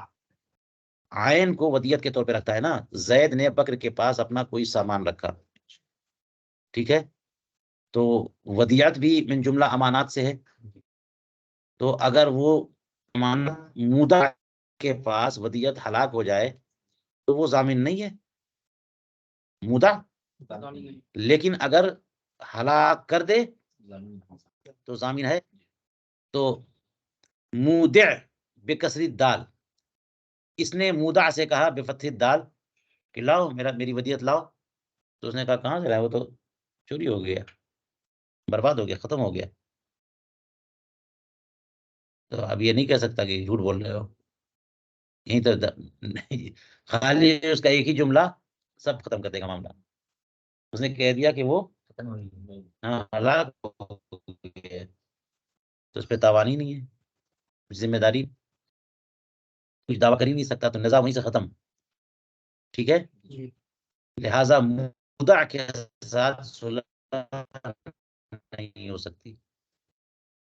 عین کو ودیت کے طور پہ رکھتا ہے نا. زید نے بکر کے پاس اپنا کوئی سامان رکھا، ٹھیک ہے، تو ودیت بھی من جملہ امانات سے ہے. تو اگر وہ امانت مودع کے پاس ودیت ہلاک ہو جائے تو وہ ضامن نہیں ہے مودع، لیکن اگر ہلاک کر دے تو ضامن ہے. تو مودع بکسر الدال، اس نے مودع سے کہا بفتح الدال کہ لاؤ میری ودیعت لاؤ. تو اس نے کہا کہاں سے لائے، وہ تو چوری ہو گیا، برباد ہو گیا، ختم ہو گیا. تو اب یہ نہیں کہہ سکتا کہ جھوٹ بول رہے ہو. یہیں تو خالی اس کا ایک ہی جملہ سب ختم کر دے گا معاملہ. اس نے کہہ دیا کہ وہ ہاں ہلاک ہو گیا، تو اس پہ تاوان ہی نہیں ہے، ذمہ داری کچھ دعویٰ کر ہی نہیں سکتا، تو نزاع وہیں سے ختم. ٹھیک ہے، لہذا مودع کے ساتھ صلح نہیں ہو سکتی.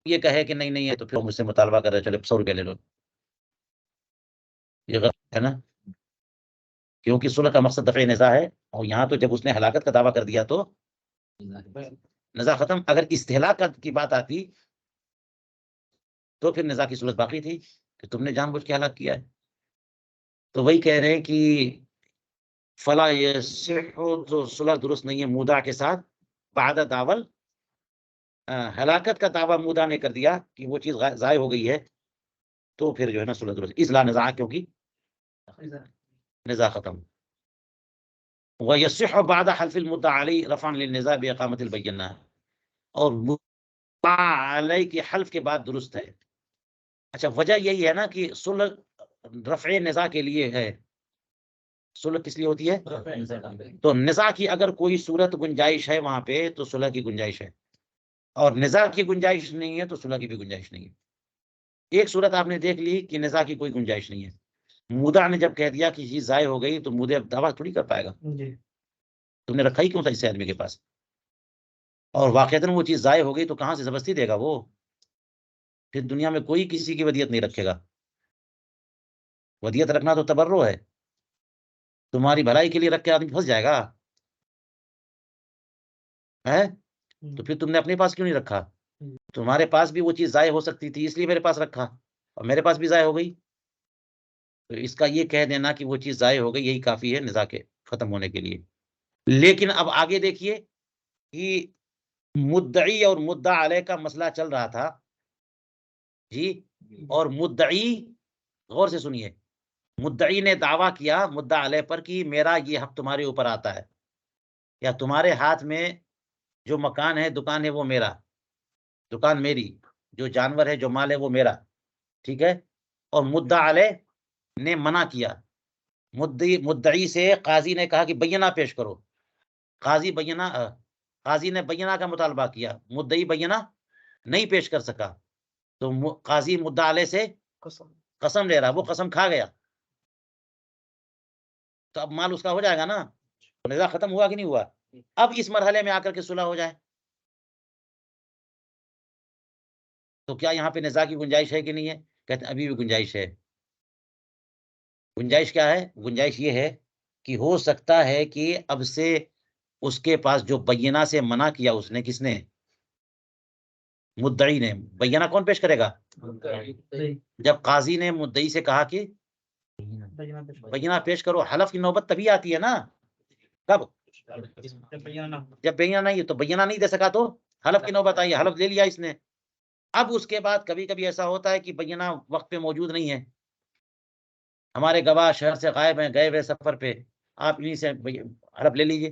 یہ کہے کہ نہیں نہیں ہے تو پھر مجھ سے مطالبہ کر رہے، چلے 100 روپے لے لو، یہ غلط ہے نا. کیونکہ صلح کا مقصد دفع نزاع ہے، اور یہاں تو جب اس نے ہلاکت کا دعویٰ کر دیا تو نزاع ختم. اگر استہلاک کی بات آتی تو پھر نزاع کی صورت باقی تھی کہ تم نے جان بوجھ کے ہلاک کیا ہے. تو وہی کہہ رہے ہیں کہ فلا یصح، جو صلح درست نہیں ہے مودع کے ساتھ بعد دعوی ہلاکت کا دعویٰ مودع نے کر دیا کہ وہ چیز ضائع ہو گئی ہے، تو پھر جو ہے نا صلح درست اس لا نزاع، کیونکہ نزاع ختم. ويصح بعد حلف المدعى عليه رفعا للنزاع بإقامة البينة، اور مدعى علیہ کے حلف کے بعد درست ہے. اچھا وجہ یہی ہے نا کہ صلح رفع نزاع کے لیے ہے. صلح کس لیے ہوتی ہے؟ تو نزاع کی اگر کوئی صورت گنجائش ہے وہاں پہ تو صلح کی گنجائش ہے، اور نزاع کی گنجائش نہیں ہے تو صلح کی بھی گنجائش نہیں ہے. ایک صورت آپ نے دیکھ لی کہ نزاع کی کوئی گنجائش نہیں ہے. مودع نے جب کہہ دیا کہ چیز ضائع ہو گئی تو مودع دعویٰ تھوڑی کر پائے گا، تم نے رکھا ہی کیوں تھا اس آدمی کے پاس، اور واقعتاً وہ چیز ضائع ہو گئی تو کہاں سے زبردستی دے گا وہ. پھر دنیا میں کوئی کسی کی ودیعت نہیں رکھے گا. ودیعت رکھنا تو تبرع ہے، تمہاری بھلائی کے لیے رکھ کے آدمی پھنس جائے گا ہے. تو پھر تم نے اپنے پاس کیوں نہیں رکھا؟ تمہارے پاس بھی وہ چیز ضائع ہو سکتی تھی، اس لیے میرے پاس رکھا، اور میرے پاس بھی ضائع ہو گئی. تو اس کا یہ کہہ دینا کہ وہ چیز ضائع ہو گئی یہی کافی ہے نزاع کے ختم ہونے کے لیے. لیکن اب آگے دیکھیے کہ مدعی اور مدعا علیہ کا مسئلہ چل رہا تھا جی. اور مدعی، غور سے سنیے، مدعی نے دعویٰ کیا مدعا علیہ پر کہ میرا یہ حق تمہارے اوپر آتا ہے، یا تمہارے ہاتھ میں جو مکان ہے، دکان ہے، وہ میرا، دکان میری، جو جانور ہے، جو مال ہے، وہ میرا. ٹھیک ہے. اور مدعا علیہ نے منع کیا. مدعی سے قاضی نے کہا کہ بینہ پیش کرو. قاضی نے بینہ کا مطالبہ کیا، مدعی بینہ نہیں پیش کر سکا، تو قاضی مدعا علیہ سے قسم لے رہا، وہ قسم کھا گیا، تو اب مال اس کا ہو جائے گا نا. نزاع ختم ہوا کہ نہیں ہوا؟ اب اس مرحلے میں آ کر کے صلح ہو جائے تو کیا یہاں پہ نزاع کی گنجائش ہے کہ نہیں ہے؟ کہتے ہیں ابھی بھی گنجائش ہے. گنجائش کیا ہے؟ گنجائش یہ ہے کہ ہو سکتا ہے کہ اب سے اس کے پاس جو بینہ سے منع کیا اس نے، کس نے؟ مدعی نے. بینہ کون پیش کرے گا؟ جب قاضی نے مدعی سے کہا کہ بینہ پیش کرو، حلف کی نوبت تبھی آتی ہے نا. کب؟ جب بینہ نہیں، تو بینہ نہیں دے سکا تو حلف کی نوبت آئی، حلف لے لیا اس نے. اب اس کے بعد کبھی کبھی ایسا ہوتا ہے کہ بینہ وقت پہ موجود نہیں ہے، ہمارے گواہ شہر سے غائب ہیں، گئے ہوئے سفر پہ، آپ انہیں سے حلف لے لیجیے،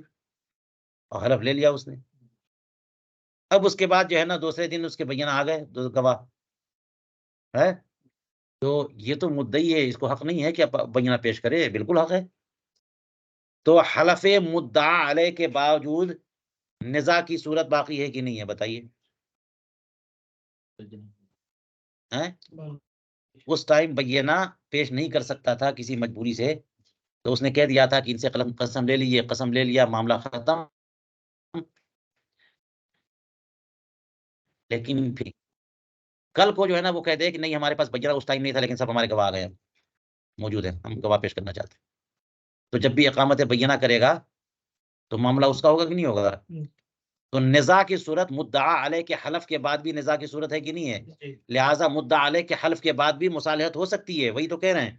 اور حلف لے لیا اس نے. اب اس کے بعد جو ہے نا دوسرے دن اس کے بینہ آ گئے، دو گواہ ہے، تو یہ تو مدعی ہے، اس کو حق نہیں ہے کہ بینہ پیش کرے، بالکل حق ہے. تو حلف مدعا علیہ کے باوجود نزاع کی صورت باقی ہے کہ نہیں ہے بتائیے؟ اس ٹائم بینہ پیش نہیں کر سکتا تھا کسی مجبوری سے، تو اس نے کہہ دیا تھا کہ ان سے قسم لے لیجیے، قسم لے لیا، معاملہ ختم. لیکن پھر کل کو جو ہے نا وہ کہہ دے کہ نہیں ہمارے پاس بینہ اس ٹائم نہیں تھا، لیکن سب ہمارے گواہ آ گئے ہیں، موجود ہیں، ہم گواہ پیش کرنا چاہتے ہیں. تو جب بھی اقامت بینہ کرے گا تو معاملہ اس کا ہوگا کہ نہیں ہوگا؟ تو نزاع کی صورت مدعا علیہ کے حلف کے بعد بھی نزاع کی صورت ہے کہ نہیں ہے؟ لہٰذا مدعا علیہ کے حلف کے بعد بھی مصالحت ہو سکتی ہے، وہی تو کہہ رہے ہیں.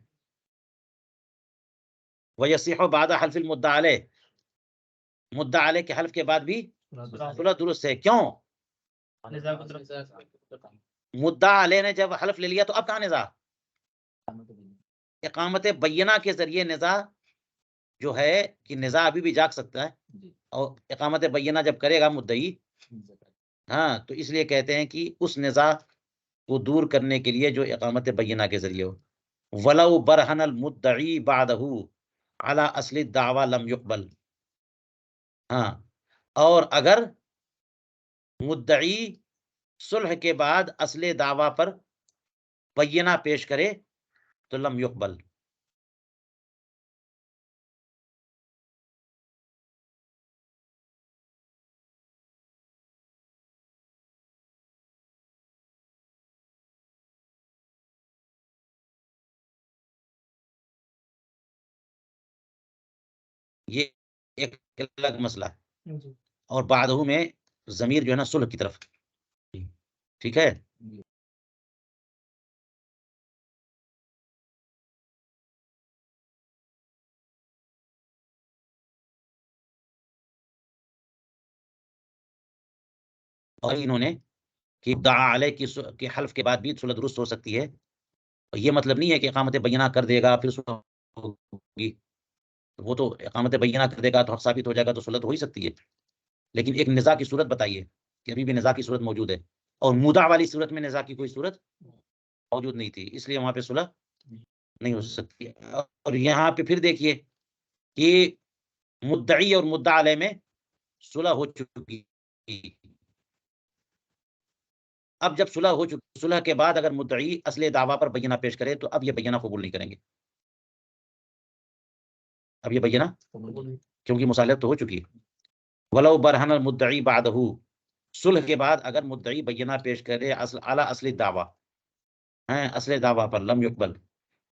وَيَصِحُ بَعْدَ حَلْفِ الْمُدَّعَى عَلَيْهِ، مدعا علیہ کے حلف کے بعد بھی صلح درست ہے. کیوں؟ مدعا علیہ نے جب حلف لے لیا تو اب کہاں نزاع؟ اقامت بینہ کے ذریعے نزاع جو ہے کہ نزاع ابھی بھی جاگ سکتا ہے، اور اقامت بینہ جب کرے گا مدعی، ہاں، تو اس لیے کہتے ہیں کہ اس نزاع کو دور کرنے کے لیے جو اقامت بینہ کے ذریعے ہو. وَلَوْ بَرْهَنَ الْمُدَّعِي بَعْدَهُ عَلَى أَصْلِ الدَّعْوَى لَمْ يُقْبَلْ. ہاں، اور اگر مدعی صلح کے بعد اصل دعویٰ پر بینہ پیش کرے تو لم یقبل. یہ ایک الگ مسئلہ ہے. اور بعدہو میں ضمیر جو ہے نا صلح کی طرف. ٹھیک ہے. اور انہوں نے کہ دعا علیہ کی حلف کے بعد بھی صلح درست ہو سکتی ہے. یہ مطلب نہیں ہے کہ اقامت بینہ کر دے گا پھر صلح ہوگی. وہ تو اقامت بینہ کر دے گا تو حق ثابت ہو جائے گا تو صلح تو ہو ہی سکتی ہے. لیکن ایک نزاع کی صورت بتائیے کہ ابھی بھی نزاع کی صورت موجود ہے، اور مدعا والی صورت میں نزاع کی کوئی صورت موجود نہیں تھی، اس لیے وہاں پہ صلح نہیں ہو سکتی. اور یہاں پہ پھر دیکھیے کہ مدعی اور مدعا علیہ میں صلح ہو چکی. اب جب صلح ہو چکی، صلح کے بعد اگر مدعی اصل دعویٰ پر بینہ پیش کرے تو اب یہ بینہ قبول نہیں کریں گے. اب یہ بینہ کیونکہ مصالحت تو ہو چکی. ولو برہن المدعی بعدہ، صلح کے بعد اگر مدعی بینہ پیش کرے اعلی اصل دعویٰ، اصل دعویٰ پر لم یقبل،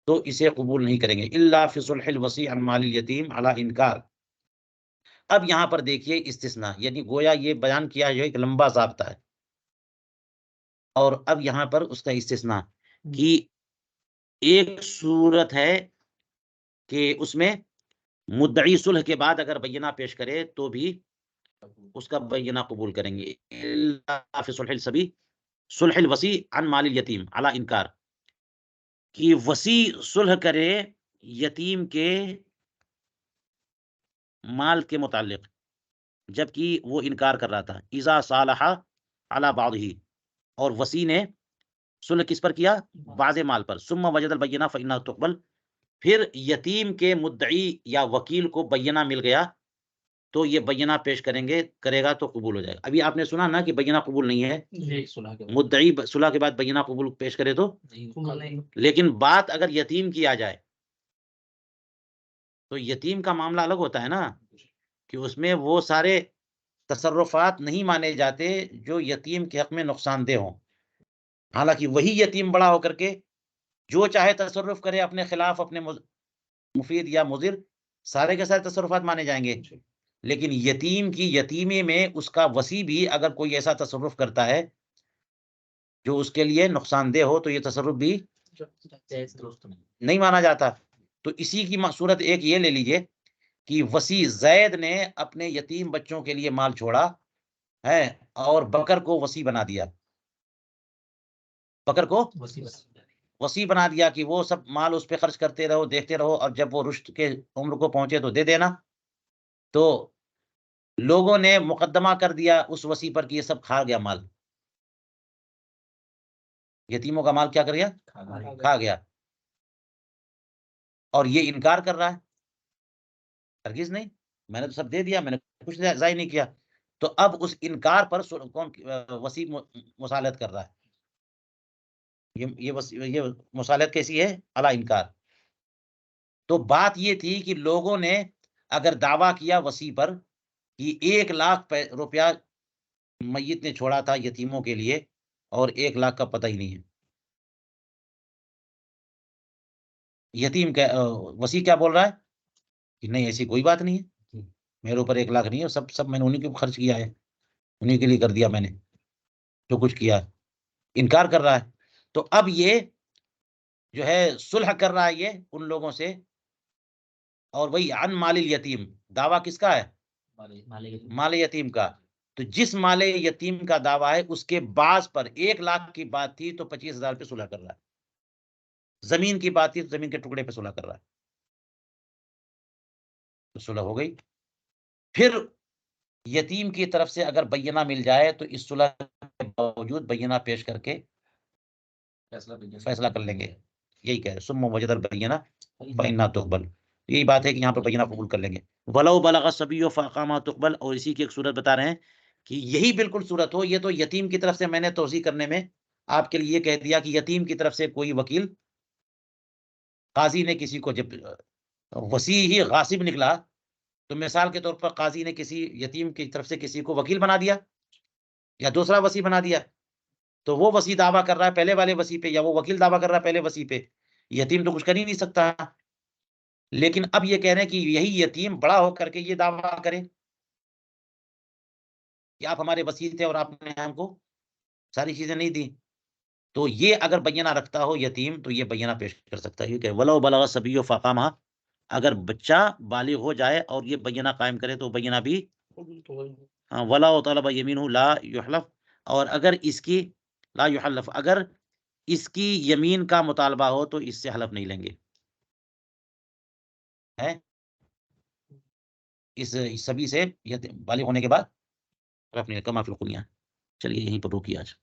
تو اسے قبول نہیں کریں گے. الا فی صلح الوصی عن مال الیتیم علی انکار. اب یہاں پر دیکھیے استثناء، یعنی گویا یہ بیان کیا ہے ایک لمبا ضابطہ ہے، اور اب یہاں پر اس کا استثناء کہ ایک صورت ہے کہ اس میں مدعی صلح کے بعد اگر بینہ پیش کرے تو بھی اس کا بینہ قبول کریں گے. الا فی صلح الصبی، صلح الوصی عن مال الیتیم علی انکار، کہ وصی صلح کرے یتیم کے مال کے متعلق جبکہ وہ انکار کر رہا تھا. اذا صالح علی بعضہ، اور وصی نے صلح کس پر کیا؟ بعض مال پر. ثم وجد البینہ فإنها تقبل، پھر یتیم کے مدعی یا وکیل کو بینہ مل گیا تو یہ بینہ پیش کرے گا تو قبول ہو جائے گا. ابھی آپ نے سنا نا کہ بینہ قبول نہیں ہے، مدعی صلح کے بعد بینہ قبول پیش کرے تو. لیکن بات اگر یتیم کی آ جائے تو یتیم کا معاملہ الگ ہوتا ہے نا، کہ اس میں وہ سارے تصرفات نہیں مانے جاتے جو یتیم کے حق میں نقصان دہ ہوں. حالانکہ وہی یتیم بڑا ہو کر کے جو چاہے تصرف کرے اپنے خلاف، اپنے مفید یا مضر، سارے کے سارے تصرفات مانے جائیں گے. لیکن یتیم کی یتیمی میں اس کا وصی بھی اگر کوئی ایسا تصرف کرتا ہے جو اس کے لیے نقصان دہ ہو تو یہ تصرف بھی نہیں مانا جاتا. تو اسی کی صورت ایک یہ لے لیجئے کہ وصی زید نے اپنے یتیم بچوں کے لیے مال چھوڑا ہے اور بکر کو وصی بنا دیا، بکر کو وصی بنا دیا کہ وہ سب مال اس پہ خرچ کرتے رہو، دیکھتے رہو، اور جب وہ رشد کے عمر کو پہنچے تو دے دینا. تو لوگوں نے مقدمہ کر دیا اس وصی پر کہ یہ سب کھا گیا مال، یتیموں کا مال کیا کر گیا؟ کھا گیا. اور یہ انکار کر رہا ہے، ہرگز نہیں، میں نے تو سب دے دیا، میں نے کچھ ضائع نہیں کیا. تو اب اس انکار پر کون وصی مصالحت کر رہا ہے؟ یہ مصالحت کیسی ہے؟ علی انکار. تو بات یہ تھی کہ لوگوں نے اگر دعویٰ کیا وصی پر کہ 1,00,000 روپیہ میت نے چھوڑا تھا یتیموں کے لیے اور 1,00,000 کا پتہ ہی نہیں ہے، یتیم کا وصی کیا بول رہا ہے کہ نہیں ایسی کوئی بات نہیں ہے، میرے اوپر 1,00,000 نہیں ہے، سب میں نے انہیں کے خرچ کیا ہے، انہیں کے لیے کر دیا میں نے جو کچھ کیا ہے. انکار کر رہا ہے. تو اب یہ جو ہے صلح کر رہا ہے یہ ان لوگوں سے، اور وہی عن مال الیتیم، دعویٰ کس کا ہے؟ مال یتیم کا. تو جس مال یتیم کا دعویٰ ہے اس کے بعض پر 1,00,000 کی بات تھی تو 25,000 پہ صلح کر رہا ہے. زمین کی بات تھی تو زمین کے ٹکڑے پہ صلح کر رہا ہے. تو صلح ہو گئی. پھر یتیم کی طرف سے اگر بینہ مل جائے تو اس صلح کے باوجود بینہ پیش کر کے فیصلہ کر لیں گے. یہی کہہ رہے ثم وجد البینہ فإنہا تقبل. یہی بات ہے کہ یہاں پر بینہ قبول کر لیں گے. وَلَوْ بَلَغَ الصَّبِيُّ فَأَقَامَ تقبل. اور اسی کی ایک صورت بتا رہے ہیں کہ یہی بالکل صورت ہو. یہ تو یتیم کی طرف سے میں نے توضیح کرنے میں آپ کے لیے یہ کہہ دیا کہ یتیم کی طرف سے کوئی وکیل، قاضی نے کسی کو، جب وصی ہی غاصب نکلا تو مثال کے طور پر قاضی نے کسی یتیم کی طرف سے کسی کو وکیل بنا دیا یا دوسرا وصی بنا دیا. تو وہ وصی دعویٰ کر رہا ہے پہلے والے وصی پہ، یا وہ وکیل دعویٰ کر رہا ہے پہلے وصی پہ. یتیم تو کچھ کر ہی نہیں سکتا. لیکن اب یہ کہہ رہے ہیں کہ یہی یتیم بڑا ہو کر کے یہ دعویٰ کرے کہ آپ ہمارے وصی تھے اور آپ نے ہم کو ساری چیزیں نہیں دی. تو یہ اگر بینہ رکھتا ہو یتیم تو یہ بینہ پیش کر سکتا ہے. کہ ولو بلغ الصبی فاقامہ، اگر بچہ بالغ ہو جائے اور یہ بینہ قائم کرے تو بینہ بھی ولا طلب یمینہ لا یحلف. اور اگر اس کی لا یحلف، اگر اس کی یمین کا مطالبہ ہو تو اس سے حلف نہیں لیں گے. ہے اس سبھی سے بالغ ہونے کے بعد حلف نہیں، کما فی القنیہ. چلیے یہیں پر روکیے آج.